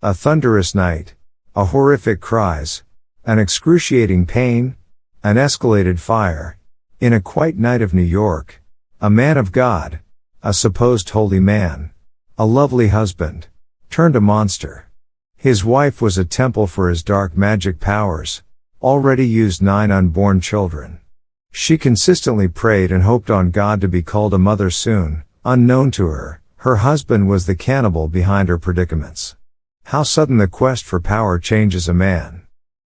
A thunderous night, a horrific cries, an excruciating pain, an escalated fire. In a quiet night of New York, a man of God, a supposed holy man, a lovely husband, turned a monster. His wife was a temple for his dark magic powers, already used 9 unborn children. She consistently prayed and hoped on God to be called a mother soon. Unknown to her, her husband was the cannibal behind her predicaments. How sudden the quest for power changes a man.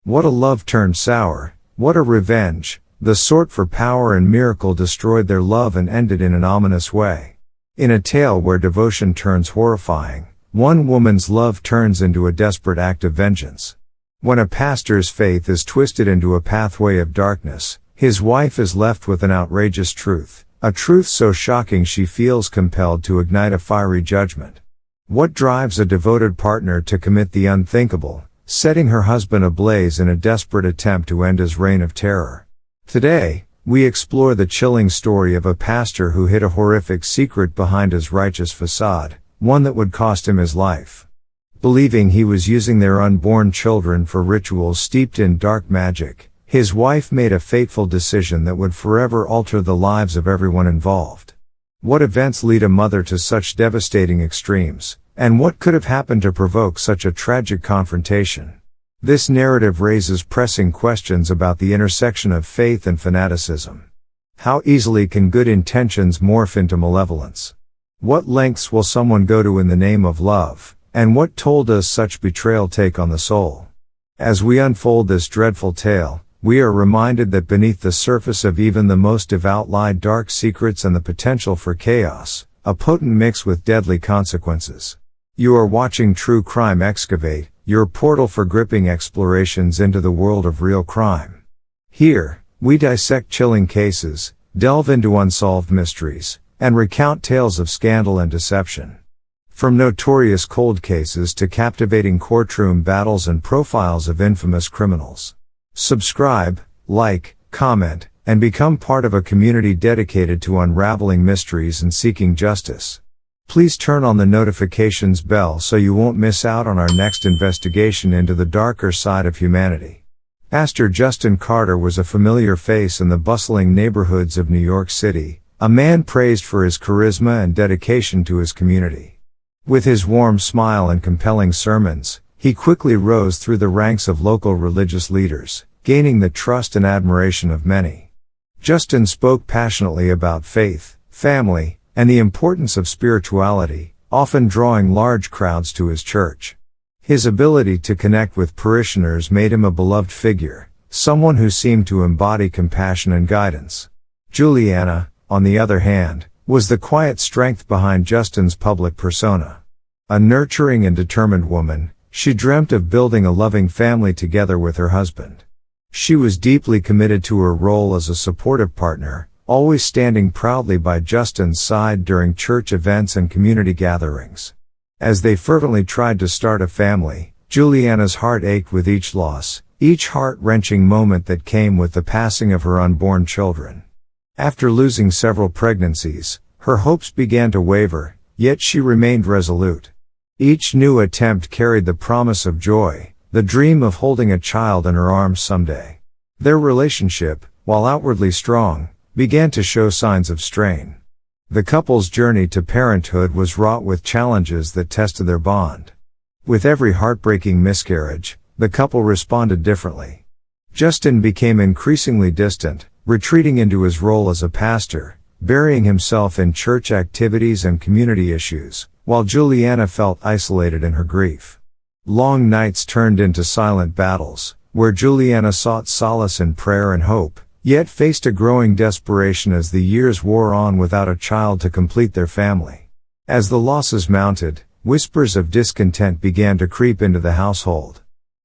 What a love turned sour, what a revenge, the sort for power and miracle destroyed their love and ended in an ominous way. In a tale where devotion turns horrifying, one woman's love turns into a desperate act of vengeance. When a pastor's faith is twisted into a pathway of darkness, his wife is left with an outrageous truth, a truth so shocking she feels compelled to ignite a fiery judgment. What drives a devoted partner to commit the unthinkable, setting her husband ablaze in a desperate attempt to end his reign of terror? Today, we explore the chilling story of a pastor who hid a horrific secret behind his righteous facade, one that would cost him his life. Believing he was using their unborn children for rituals steeped in dark magic, his wife made a fateful decision that would forever alter the lives of everyone involved. What events lead a mother to such devastating extremes, and what could have happened to provoke such a tragic confrontation? This narrative raises pressing questions about the intersection of faith and fanaticism. How easily can good intentions morph into malevolence? What lengths will someone go to in the name of love, and what toll does such betrayal take on the soul? As we unfold this dreadful tale, we are reminded that beneath the surface of even the most devout lie dark secrets and the potential for chaos, a potent mix with deadly consequences. You are watching True Crime Excavate, your portal for gripping explorations into the world of real crime. Here, we dissect chilling cases, delve into unsolved mysteries, and recount tales of scandal and deception. From notorious cold cases to captivating courtroom battles and profiles of infamous criminals. Subscribe, like, comment, and become part of a community dedicated to unraveling mysteries and seeking justice. Please turn on the notifications bell so you won't miss out on our next investigation into the darker side of humanity. Pastor Justin Carter was a familiar face in the bustling neighborhoods of New York City, a man praised for his charisma and dedication to his community. With his warm smile and compelling sermons, he quickly rose through the ranks of local religious leaders, gaining the trust and admiration of many. Justin spoke passionately about faith, family, and the importance of spirituality, often drawing large crowds to his church. His ability to connect with parishioners made him a beloved figure, someone who seemed to embody compassion and guidance. Juliana, on the other hand, was the quiet strength behind Justin's public persona. A nurturing and determined woman, she dreamt of building a loving family together with her husband. She was deeply committed to her role as a supportive partner, always standing proudly by Justin's side during church events and community gatherings. As they fervently tried to start a family, Juliana's heart ached with each loss, each heart-wrenching moment that came with the passing of her unborn children. After losing several pregnancies, her hopes began to waver, yet she remained resolute. Each new attempt carried the promise of joy, the dream of holding a child in her arms someday. Their relationship, while outwardly strong, began to show signs of strain. The couple's journey to parenthood was wrought with challenges that tested their bond. With every heartbreaking miscarriage, the couple responded differently. Justin became increasingly distant, retreating into his role as a pastor, burying himself in church activities and community issues, while Juliana felt isolated in her grief. Long nights turned into silent battles, where Juliana sought solace in prayer and hope, yet faced a growing desperation as the years wore on without a child to complete their family. As the losses mounted, whispers of discontent began to creep into the household.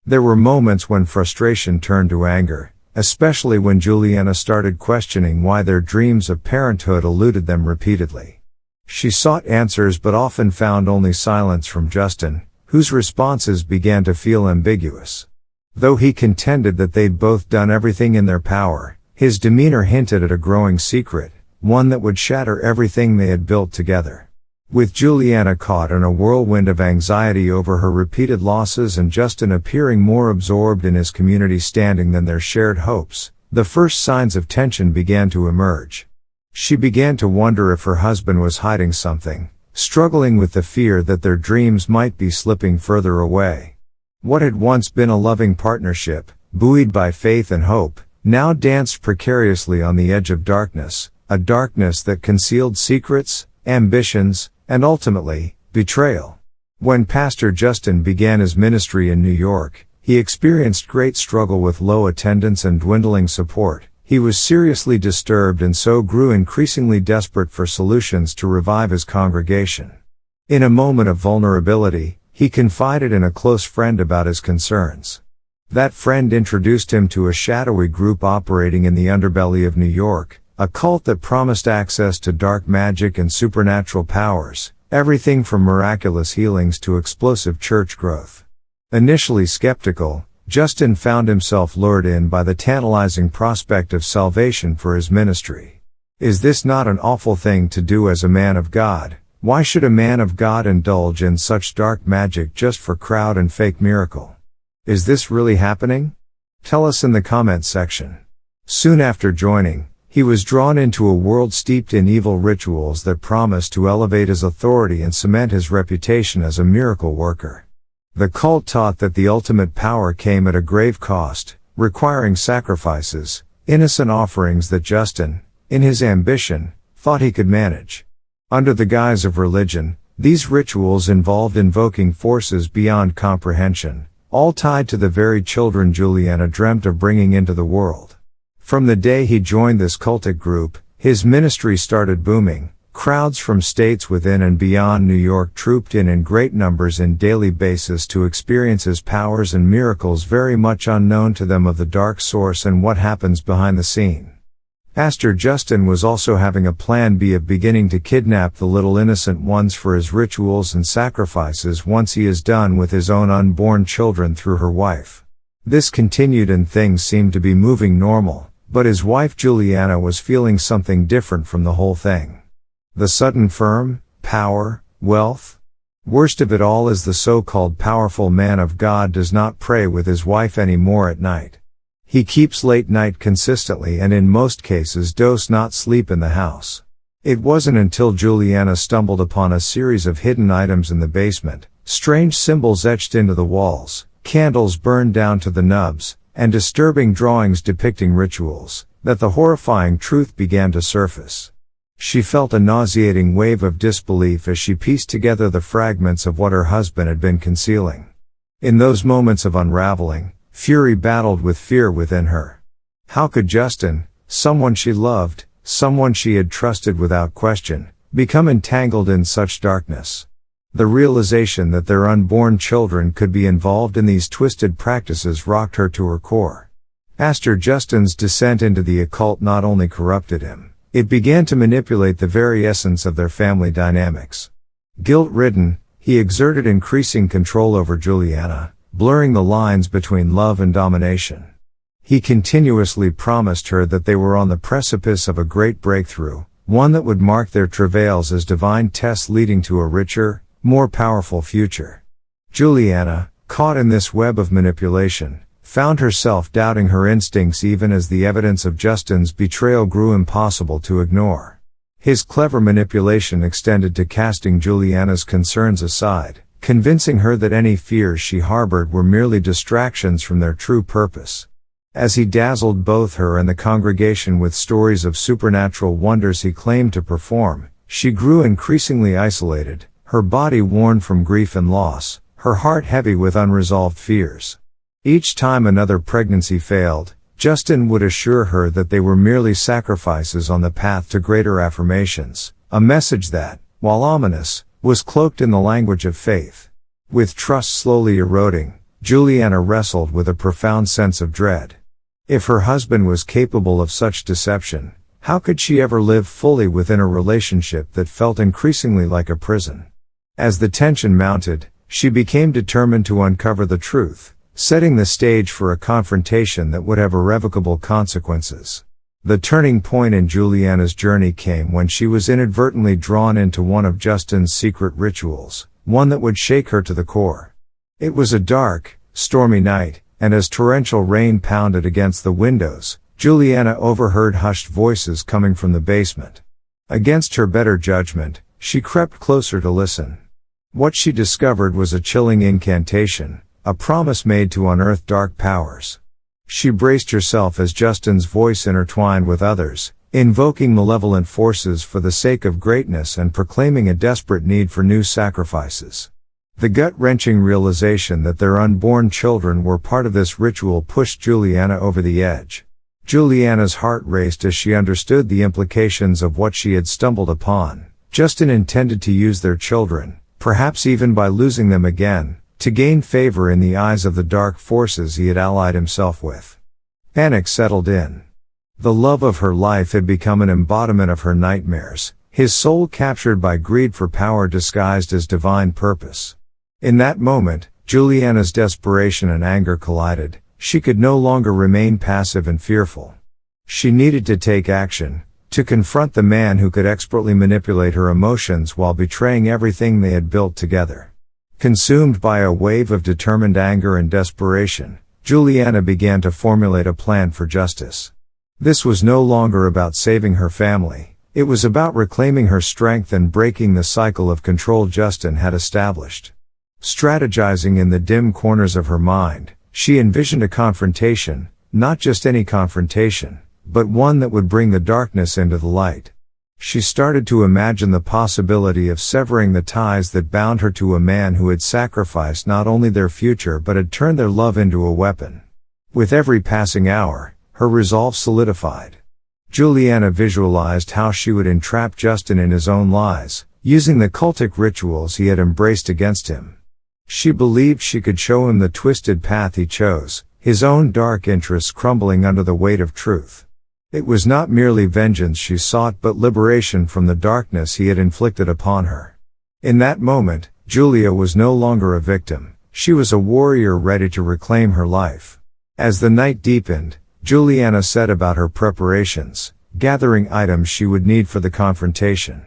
There were moments when frustration turned to anger, especially when Juliana started questioning why their dreams of parenthood eluded them repeatedly. She sought answers but often found only silence from Justin, whose responses began to feel ambiguous. Though he contended that they'd both done everything in their power, his demeanor hinted at a growing secret, one that would shatter everything they had built together. With Juliana caught in a whirlwind of anxiety over her repeated losses and Justin appearing more absorbed in his community standing than their shared hopes, the first signs of tension began to emerge. She began to wonder if her husband was hiding something, struggling with the fear that their dreams might be slipping further away. What had once been a loving partnership, buoyed by faith and hope, now danced precariously on the edge of darkness, a darkness that concealed secrets, ambitions, and ultimately, betrayal. When Pastor Justin began his ministry in New York, he experienced great struggle with low attendance and dwindling support. He was seriously disturbed and so grew increasingly desperate for solutions to revive his congregation. In a moment of vulnerability, he confided in a close friend about his concerns. That friend introduced him to a shadowy group operating in the underbelly of New York, a cult that promised access to dark magic and supernatural powers, everything from miraculous healings to explosive church growth. Initially skeptical, Justin found himself lured in by the tantalizing prospect of salvation for his ministry. Is this not an awful thing to do as a man of God? Why should a man of God indulge in such dark magic just for crowd and fake miracle? Is this really happening? Tell us in the comments section. Soon after joining, he was drawn into a world steeped in evil rituals that promised to elevate his authority and cement his reputation as a miracle worker. The cult taught that the ultimate power came at a grave cost, requiring sacrifices, innocent offerings that Justin, in his ambition, thought he could manage. Under the guise of religion, these rituals involved invoking forces beyond comprehension, all tied to the very children Juliana dreamt of bringing into the world. From the day he joined this cultic group, his ministry started booming. Crowds from states within and beyond New York trooped in great numbers on daily basis to experience his powers and miracles very much unknown to them of the dark source and what happens behind the scene. Pastor Justin was also having a plan B of beginning to kidnap the little innocent ones for his rituals and sacrifices once he is done with his own unborn children through her wife. This continued and things seemed to be moving normal, but his wife Juliana was feeling something different from the whole thing. The sudden fame, power, wealth. Worst of it all is the so-called powerful man of God does not pray with his wife anymore at night. He keeps late night consistently and in most cases does not sleep in the house. It wasn't until Juliana stumbled upon a series of hidden items in the basement, strange symbols etched into the walls, candles burned down to the nubs, and disturbing drawings depicting rituals, that the horrifying truth began to surface. She felt a nauseating wave of disbelief as she pieced together the fragments of what her husband had been concealing. In those moments of unraveling, fury battled with fear within her. How could Justin, someone she loved, someone she had trusted without question, become entangled in such darkness? The realization that their unborn children could be involved in these twisted practices rocked her to her core. Pastor Justin's descent into the occult not only corrupted him, it began to manipulate the very essence of their family dynamics. Guilt-ridden, he exerted increasing control over Juliana, blurring the lines between love and domination. He continuously promised her that they were on the precipice of a great breakthrough, one that would mark their travails as divine tests leading to a richer, more powerful future. Juliana, caught in this web of manipulation, found herself doubting her instincts even as the evidence of Justin's betrayal grew impossible to ignore. His clever manipulation extended to casting Juliana's concerns aside, convincing her that any fears she harbored were merely distractions from their true purpose. As he dazzled both her and the congregation with stories of supernatural wonders he claimed to perform, she grew increasingly isolated, her body worn from grief and loss, her heart heavy with unresolved fears. Each time another pregnancy failed, Justin would assure her that they were merely sacrifices on the path to greater affirmations, a message that, while ominous, was cloaked in the language of faith. With trust slowly eroding, Juliana wrestled with a profound sense of dread. If her husband was capable of such deception, how could she ever live fully within a relationship that felt increasingly like a prison? As the tension mounted, she became determined to uncover the truth, setting the stage for a confrontation that would have irrevocable consequences. The turning point in Juliana's journey came when she was inadvertently drawn into one of Justin's secret rituals, one that would shake her to the core. It was a dark, stormy night, and as torrential rain pounded against the windows, Juliana overheard hushed voices coming from the basement. Against her better judgment, she crept closer to listen. What she discovered was a chilling incantation, a promise made to unearth dark powers. She braced herself as Justin's voice intertwined with others, invoking malevolent forces for the sake of greatness and proclaiming a desperate need for new sacrifices. The gut-wrenching realization that their unborn children were part of this ritual pushed Juliana over the edge. Juliana's heart raced as she understood the implications of what she had stumbled upon. Justin intended to use their children, perhaps even by losing them again, to gain favor in the eyes of the dark forces he had allied himself with. Panic settled in. The love of her life had become an embodiment of her nightmares, his soul captured by greed for power disguised as divine purpose. In that moment, Juliana's desperation and anger collided. She could no longer remain passive and fearful. She needed to take action, to confront the man who could expertly manipulate her emotions while betraying everything they had built together. Consumed by a wave of determined anger and desperation, Juliana began to formulate a plan for justice. This was no longer about saving her family, it was about reclaiming her strength and breaking the cycle of control Justin had established. Strategizing in the dim corners of her mind, she envisioned a confrontation, not just any confrontation, but one that would bring the darkness into the light. She started to imagine the possibility of severing the ties that bound her to a man who had sacrificed not only their future but had turned their love into a weapon. With every passing hour, her resolve solidified. Juliana visualized how she would entrap Justin in his own lies, using the cultic rituals he had embraced against him. She believed she could show him the twisted path he chose, his own dark interests crumbling under the weight of truth. It was not merely vengeance she sought but liberation from the darkness he had inflicted upon her. In that moment, Julia was no longer a victim, she was a warrior ready to reclaim her life. As the night deepened, Juliana set about her preparations, gathering items she would need for the confrontation.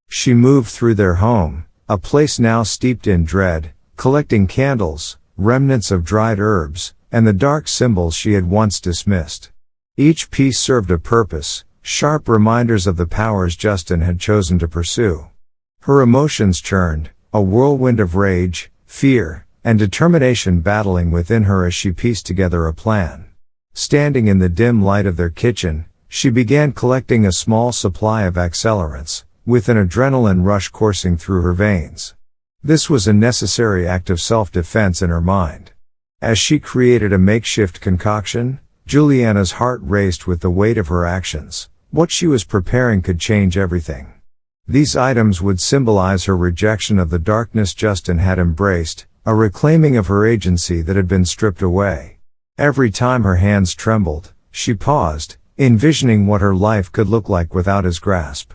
She moved through their home, a place now steeped in dread, collecting candles, remnants of dried herbs, and the dark symbols she had once dismissed. Each piece served a purpose, sharp reminders of the powers Justin had chosen to pursue. Her emotions churned, a whirlwind of rage, fear, and determination battling within her as she pieced together a plan. Standing in the dim light of their kitchen, she began collecting a small supply of accelerants, with an adrenaline rush coursing through her veins. This was a necessary act of self-defense in her mind. As she created a makeshift concoction, Juliana's heart raced with the weight of her actions. What she was preparing could change everything. These items would symbolize her rejection of the darkness Justin had embraced, a reclaiming of her agency that had been stripped away. Every time her hands trembled, she paused, envisioning what her life could look like without his grasp.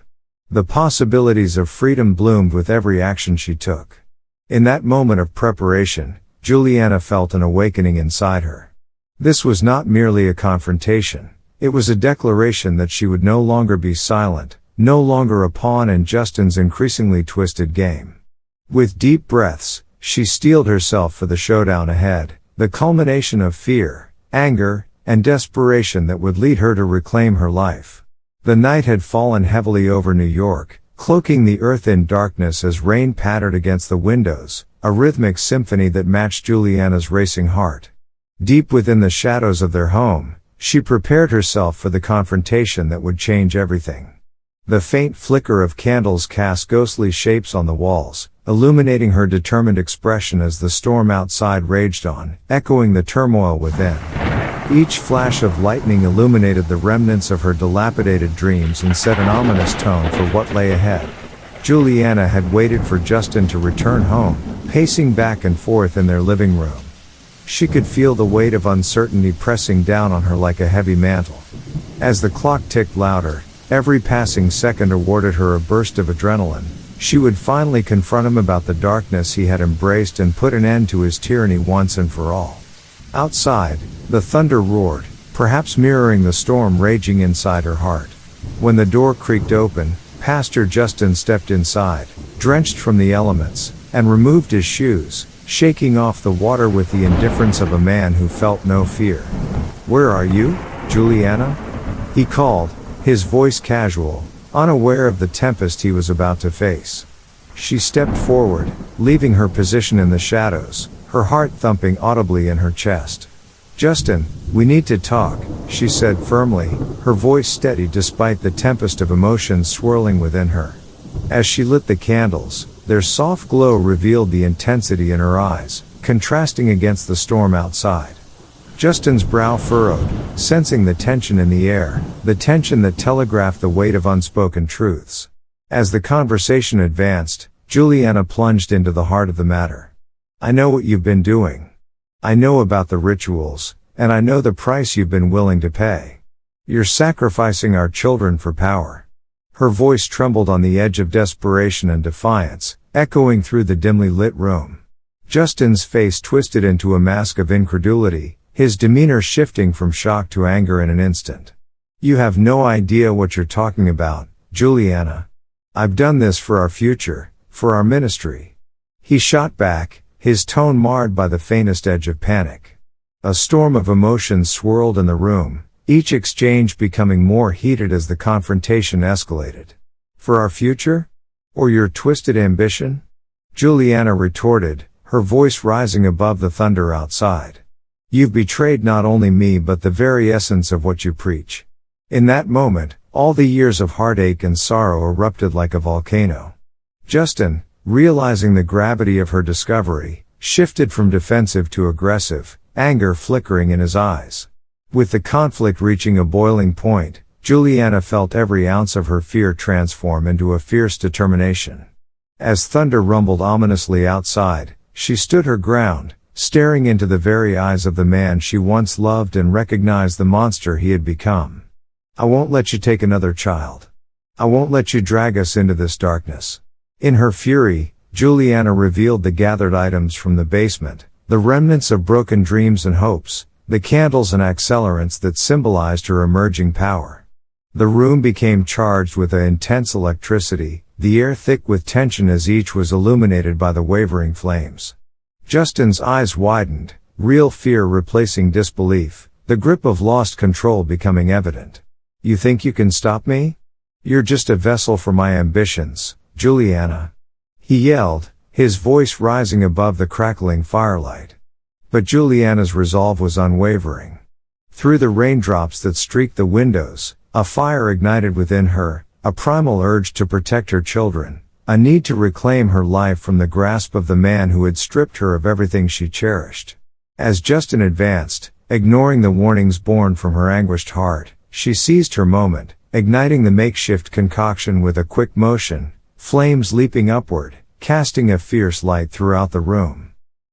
The possibilities of freedom bloomed with every action she took. In that moment of preparation, Juliana felt an awakening inside her. This was not merely a confrontation, it was a declaration that she would no longer be silent, no longer a pawn in Justin's increasingly twisted game. With deep breaths, she steeled herself for the showdown ahead, the culmination of fear, anger, and desperation that would lead her to reclaim her life. The night had fallen heavily over New York, cloaking the earth in darkness as rain pattered against the windows, a rhythmic symphony that matched Juliana's racing heart. Deep within the shadows of their home, she prepared herself for the confrontation that would change everything. The faint flicker of candles cast ghostly shapes on the walls, illuminating her determined expression as the storm outside raged on, echoing the turmoil within. Each flash of lightning illuminated the remnants of her dilapidated dreams and set an ominous tone for what lay ahead. Juliana had waited for Justin to return home, pacing back and forth in their living room. She could feel the weight of uncertainty pressing down on her like a heavy mantle. As the clock ticked louder, every passing second awarded her a burst of adrenaline. She would finally confront him about the darkness he had embraced and put an end to his tyranny once and for all. Outside, the thunder roared, perhaps mirroring the storm raging inside her heart. When the door creaked open, Pastor Justin stepped inside, drenched from the elements, and removed his shoes, shaking off the water with the indifference of a man who felt no fear. "Where are you, Juliana?" he called, his voice casual, unaware of the tempest he was about to face. She stepped forward, leaving her position in the shadows, her heart thumping audibly in her chest. "Justin, we need to talk," she said firmly, her voice steady despite the tempest of emotions swirling within her. As she lit the candles, their soft glow revealed the intensity in her eyes, contrasting against the storm outside. Justin's brow furrowed, sensing the tension in the air, the tension that telegraphed the weight of unspoken truths. As the conversation advanced, Juliana plunged into the heart of the matter. "I know what you've been doing. I know about the rituals, and I know the price you've been willing to pay. You're sacrificing our children for power." Her voice trembled on the edge of desperation and defiance, echoing through the dimly lit room. Justin's face twisted into a mask of incredulity, his demeanor shifting from shock to anger in an instant. "You have no idea what you're talking about, Juliana. I've done this for our future, for our ministry." He shot back, his tone marred by the faintest edge of panic. A storm of emotions swirled in the room, each exchange becoming more heated as the confrontation escalated. "For our future? Or your twisted ambition?" Juliana retorted, her voice rising above the thunder outside. "You've betrayed not only me but the very essence of what you preach." In that moment, all the years of heartache and sorrow erupted like a volcano. Justin, realizing the gravity of her discovery, shifted from defensive to aggressive, anger flickering in his eyes. With the conflict reaching a boiling point, Juliana felt every ounce of her fear transform into a fierce determination. As thunder rumbled ominously outside, she stood her ground, staring into the very eyes of the man she once loved and recognized the monster he had become. "I won't let you take another child. I won't let you drag us into this darkness." In her fury, Juliana revealed the gathered items from the basement, the remnants of broken dreams and hopes, the candles and accelerants that symbolized her emerging power. The room became charged with an intense electricity, the air thick with tension as each was illuminated by the wavering flames. Justin's eyes widened, real fear replacing disbelief, the grip of lost control becoming evident. "You think you can stop me? You're just a vessel for my ambitions, Juliana," he yelled, his voice rising above the crackling firelight. But Juliana's resolve was unwavering. Through the raindrops that streaked the windows, a fire ignited within her, a primal urge to protect her children, a need to reclaim her life from the grasp of the man who had stripped her of everything she cherished. As Justin advanced, ignoring the warnings born from her anguished heart, she seized her moment, igniting the makeshift concoction with a quick motion, flames leaping upward, casting a fierce light throughout the room.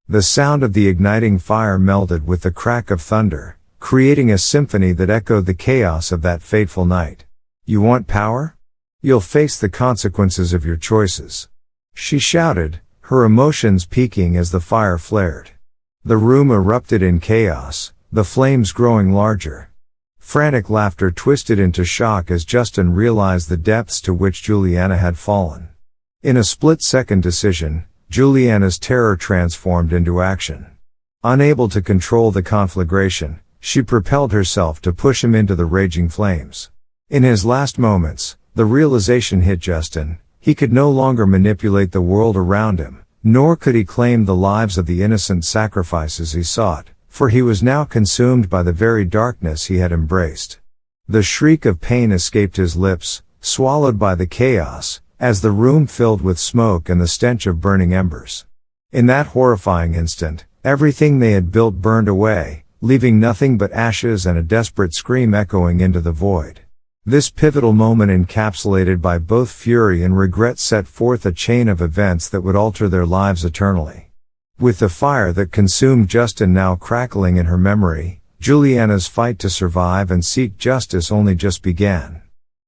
The sound of the igniting fire melded with the crack of thunder, creating a symphony that echoed the chaos of that fateful night. "You want power? You'll face the consequences of your choices," she shouted, her emotions peaking as the fire flared. The room erupted in chaos, the flames growing larger. Frantic laughter twisted into shock as Justin realized the depths to which Juliana had fallen. In a split-second decision, Juliana's terror transformed into action. Unable to control the conflagration, she propelled herself to push him into the raging flames. In his last moments, the realization hit Justin: he could no longer manipulate the world around him, nor could he claim the lives of the innocent sacrifices he sought, for he was now consumed by the very darkness he had embraced. The shriek of pain escaped his lips, swallowed by the chaos, as the room filled with smoke and the stench of burning embers. In that horrifying instant, everything they had built burned away, leaving nothing but ashes and a desperate scream echoing into the void. This pivotal moment encapsulated by both fury and regret set forth a chain of events that would alter their lives eternally. With the fire that consumed Justin now crackling in her memory, Juliana's fight to survive and seek justice only just began.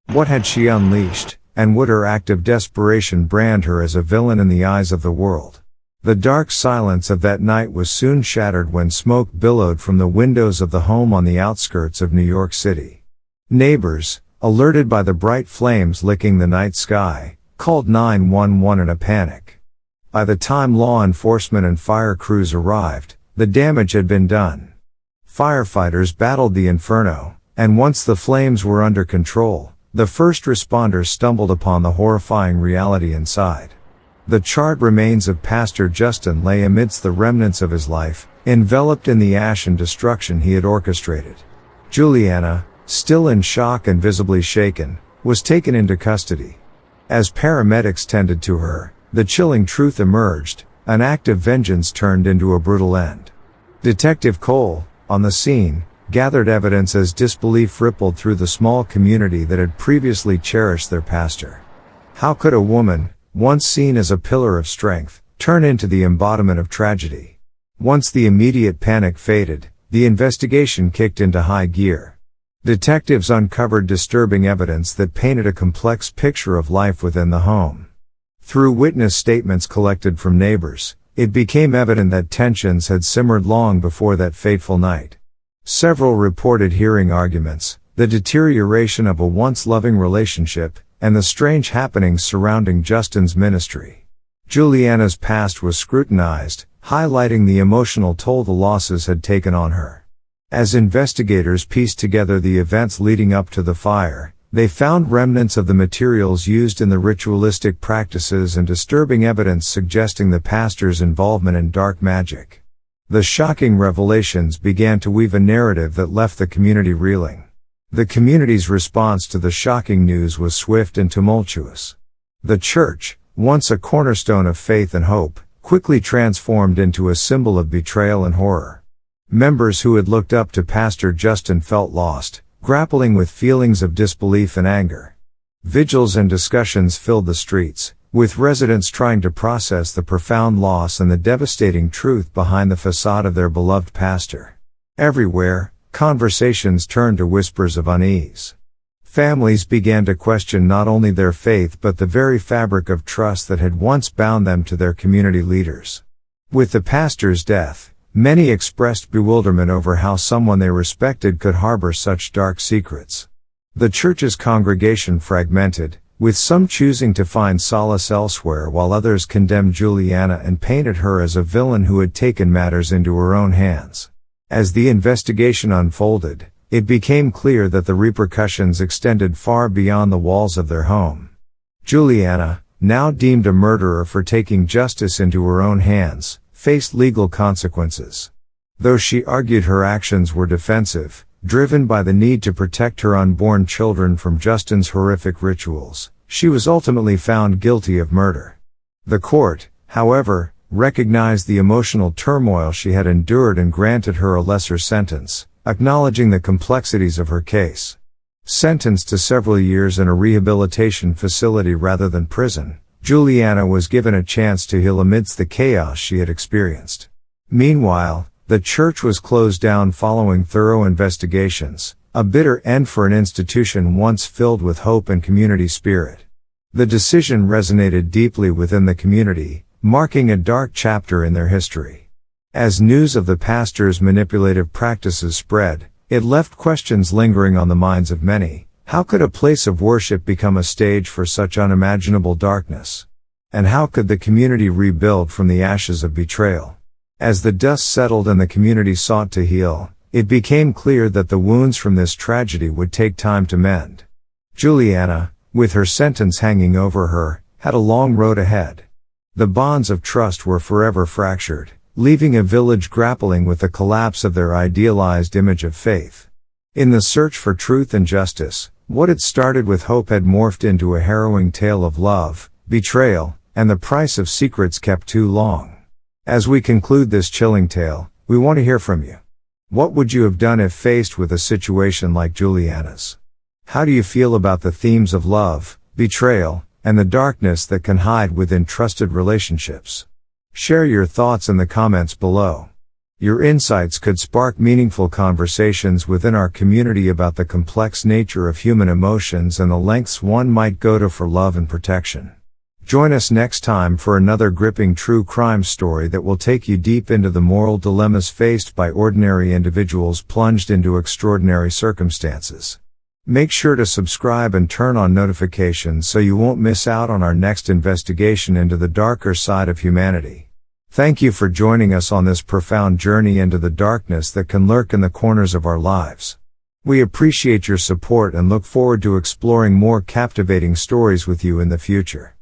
What had she unleashed, and would her act of desperation brand her as a villain in the eyes of the world? The dark silence of that night was soon shattered when smoke billowed from the windows of the home on the outskirts of New York City. Neighbors, alerted by the bright flames licking the night sky, called 911 in a panic. By the time law enforcement and fire crews arrived, the damage had been done. Firefighters battled the inferno, and once the flames were under control, the first responders stumbled upon the horrifying reality inside. The charred remains of Pastor Justin lay amidst the remnants of his life, enveloped in the ash and destruction he had orchestrated. Juliana, still in shock and visibly shaken, was taken into custody. As paramedics tended to her, the chilling truth emerged: an act of vengeance turned into a brutal end. Detective Cole, on the scene, gathered evidence as disbelief rippled through the small community that had previously cherished their pastor. How could a woman, once seen as a pillar of strength, turn into the embodiment of tragedy? Once the immediate panic faded, the investigation kicked into high gear. Detectives uncovered disturbing evidence that painted a complex picture of life within the home. Through witness statements collected from neighbors, it became evident that tensions had simmered long before that fateful night. Several reported hearing arguments, the deterioration of a once loving relationship, and the strange happenings surrounding Justin's ministry. Juliana's past was scrutinized, highlighting the emotional toll the losses had taken on her. As investigators pieced together the events leading up to the fire, they found remnants of the materials used in the ritualistic practices and disturbing evidence suggesting the pastor's involvement in dark magic. The shocking revelations began to weave a narrative that left the community reeling. The community's response to the shocking news was swift and tumultuous. The church, once a cornerstone of faith and hope, quickly transformed into a symbol of betrayal and horror. Members who had looked up to Pastor Justin felt lost, grappling with feelings of disbelief and anger. Vigils and discussions filled the streets, with residents trying to process the profound loss and the devastating truth behind the facade of their beloved pastor. Everywhere, conversations turned to whispers of unease. Families began to question not only their faith but the very fabric of trust that had once bound them to their community leaders. With the pastor's death, many expressed bewilderment over how someone they respected could harbor such dark secrets. The church's congregation fragmented, with some choosing to find solace elsewhere while others condemned Juliana and painted her as a villain who had taken matters into her own hands. As the investigation unfolded, it became clear that the repercussions extended far beyond the walls of their home. Juliana, now deemed a murderer for taking justice into her own hands, faced legal consequences. Though she argued her actions were defensive, driven by the need to protect her unborn children from Justin's horrific rituals, she was ultimately found guilty of murder. The court, however, recognized the emotional turmoil she had endured and granted her a lesser sentence, acknowledging the complexities of her case. Sentenced to several years in a rehabilitation facility rather than prison, Juliana was given a chance to heal amidst the chaos she had experienced. Meanwhile, the church was closed down following thorough investigations, a bitter end for an institution once filled with hope and community spirit. The decision resonated deeply within the community, marking a dark chapter in their history. As news of the pastor's manipulative practices spread, it left questions lingering on the minds of many. How could a place of worship become a stage for such unimaginable darkness? And how could the community rebuild from the ashes of betrayal? As the dust settled and the community sought to heal, it became clear that the wounds from this tragedy would take time to mend. Juliana, with her sentence hanging over her, had a long road ahead. The bonds of trust were forever fractured, leaving a village grappling with the collapse of their idealized image of faith. In the search for truth and justice, what had started with hope had morphed into a harrowing tale of love, betrayal, and the price of secrets kept too long. As we conclude this chilling tale, we want to hear from you. What would you have done if faced with a situation like Juliana's? How do you feel about the themes of love, betrayal, and the darkness that can hide within trusted relationships? Share your thoughts in the comments below. Your insights could spark meaningful conversations within our community about the complex nature of human emotions and the lengths one might go to for love and protection. Join us next time for another gripping true crime story that will take you deep into the moral dilemmas faced by ordinary individuals plunged into extraordinary circumstances. Make sure to subscribe and turn on notifications so you won't miss out on our next investigation into the darker side of humanity. Thank you for joining us on this profound journey into the darkness that can lurk in the corners of our lives. We appreciate your support and look forward to exploring more captivating stories with you in the future.